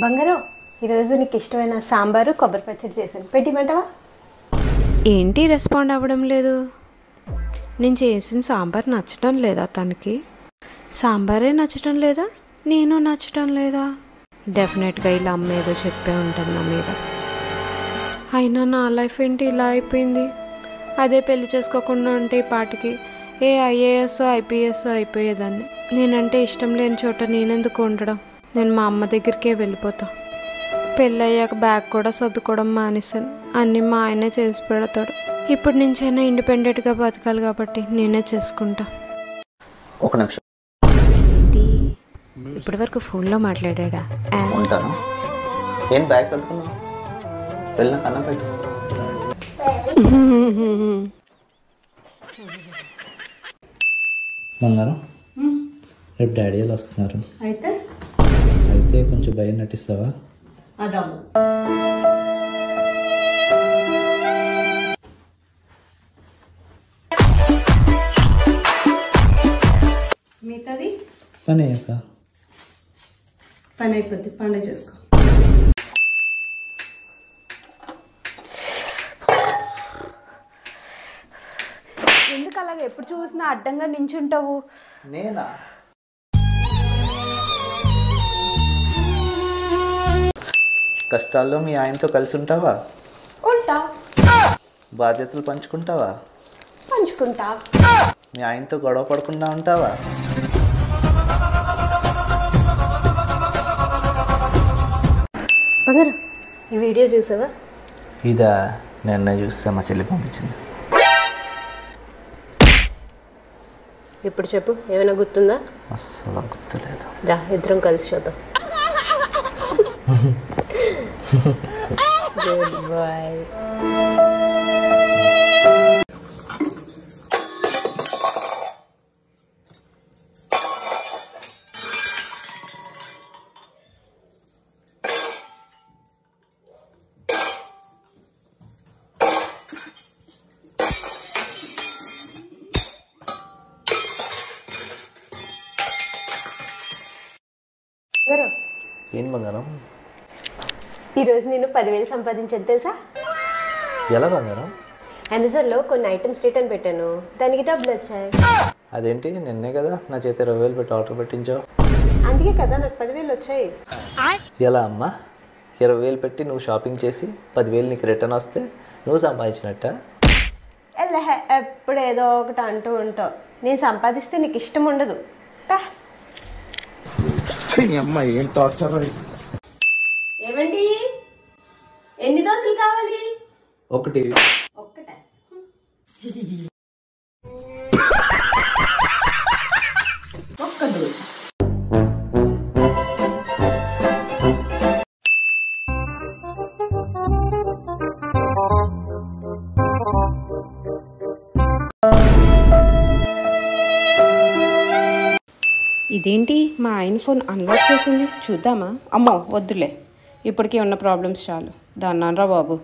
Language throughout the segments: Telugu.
బంగారం, ఈరోజు నీకు ఇష్టమైన సాంబారు కొబ్బరి పచ్చడి చేశాను, పెట్టిమంటావా? ఏంటి రెస్పాండ్ అవ్వడం లేదు? నేను చేసిన సాంబార్ నచ్చడం లేదా? తనకి సాంబారే నచ్చడం లేదా, నేను నచ్చడం లేదా? డెఫినెట్గా ఇలా అమ్మ ఏదో చెప్పే ఉంటుంది నా మీద. అయినా నా లైఫ్ ఏంటి ఇలా అయిపోయింది? అదే పెళ్లి చేసుకోకుండా ఉంటే ఈ పాటికి ఏ ఐఏఎస్ ఐపీఎస్ అయిపోయేదాన్ని. నేనంటే ఇష్టం లేని చోట నేనెందుకు ఉండడం? నేను మా అమ్మ దగ్గరికే వెళ్ళిపోతా. పెళ్ళయ్యాక బ్యాగ్ కూడా సర్దుకోవడం మానేశాను. అన్నీ మా ఆయనే చేసి పెడతాడు. ఇప్పుడు నుంచైనా ఇండిపెండెంట్గా బతకాలి కాబట్టి నేనే చేసుకుంటా. ఒక నిమిషం. ఏంటి ఇప్పటి వరకు ఫోన్లో మాట్లాడా? ఉంటాను. ఏం బ్యాగ్ సర్దుకున్నావు? వెళ్ళినా కన్నా పెట్టు. బంగారం, రేపు డాడీ వాళ్ళు వస్తున్నారు. అయితే కొంచెం భయం నటిస్తావా? మిగతాది పని అయ్యాక పని అయిపోద్ది, పండుగ చేసుకో. ఎందుకు అలాగే ఎప్పుడు చూసినా అడ్డంగా నించుంటావు? నేనా? కష్టాల్లో మీ ఆయనతో కలిసి ఉంటావా? ఉంటా. బాధ్యతలు పంచుకుంటావా? పంచుకుంటా. మీ ఆయనతో గొడవ పడకుండా ఉంటావా? బంగారు, ఈ వీడియో చూసావా? ఇదా? నిన్న చూస్తే మా చెల్లి పంపించింది. ఇప్పుడు చెప్పు, ఏమైనా గుర్తుందా? అస్సలు గుర్తులేదు. దా ఇద్దరం కలిసి చూద్దాం. Good boy. ఏం బంగారం? ఈరోజు నేను 10,000 సంపాదించాను తెలుసా? ఎలా బంగారం? అమెజాన్లో కొన్ని ఐటమ్స్ రిటర్న్ పెట్టాను, దానికి డబ్బులు వచ్చాయి. అదేంటి, నిన్నే కదా నా చేతి 20,000 పెట్టి ఆర్డర్ పెట్టించావు? అందుకే కదా నాకు 10,000 వచ్చాయి. ఎలా అమ్మా? 20,000 పెట్టి నువ్వు షాపింగ్ చేసి 10,000 నీకు రిటర్న్ వస్తే నువ్వు సంపాదించినట్ట? ఎప్పుడు ఏదో ఒకటి అంటూ ఉంటావు. నేను సంపాదిస్తే నీకు ఇష్టం ఉండదు. ఏమండి, ఎన్ని దోశలు కావాలి? ఒకటి. ఒక్కటే. ఒక్క దోశ. ఇదేంటి మా ఆయన ఫోన్ అన్లాక్ చేసింది? చూద్దామా? అమ్మో వద్దులే, ఇప్పటికీ ఉన్న ప్రాబ్లమ్స్ చాలు. దాన్నారా బాబు.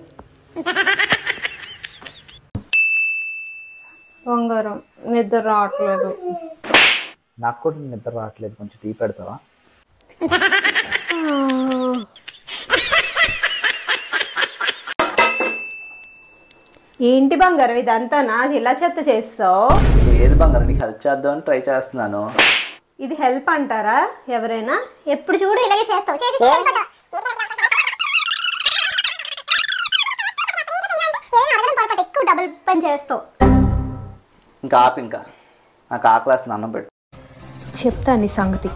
బంగారం, నిద్ర రావట్లేదు. నాకు కూడా నిద్ర రావట్లేదు, కొంచెం టీ పెడతావా? ఏంటి బంగారం ఇదంతా నా ఇలా చెత్త చేస్తావు? లేదు బంగారం, నీకు హెల్ప్ చేద్దామని ట్రై చేస్తున్నాను. ఇది హెల్ప్ అంటారా? ఎవరైనా ఎప్పుడు చూడు ఇలాగే చేస్తావు. ఎక్కువ డబుల్ పని చేస్తావు. ఇంకా ఆపు, ఇంకా నాకు ఆకలేస్తుంది, అన్నం పెట్టు. చెప్తా నీ సంగతి.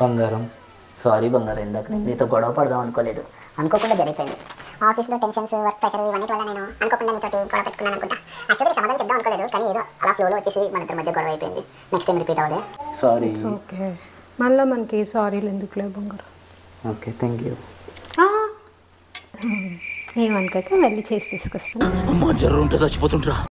బంగారం, సారీ బంగారం, ఇందాక నేను నీతో గొడవ పడదాం అనుకోలేదు. అనుకోకుండా జరిగిపోయింది. ఆఫీస్లో టెన్షన్స్, వర్క్ ప్రెషర్ ఇవన్నీ వల్ల నేను అనుకోకుండా నీతోటి గొడవ పెట్టుకున్నాను అనుకుంటా. యాక్చువల్లీ సమాధానం చెప్దాం అనుకోలేదు, కానీ ఏదో అలా ఫ్లోలో వచ్చేసి మన ఇద్దరి మధ్య గొడవ అయిపోయింది. నెక్స్ట్ టైం రిపీట్ అవ్వదే. సారీ. ఓకే, మళ్ళీ మనకి సారీలు ఎందుకులే బంగారం. Okay, thank you. ఏమనుకోక వెళ్ళి చేసి తీసుకొస్తాను. అమ్మ జర్ర ఉంటే చచ్చిపోతుంటరా.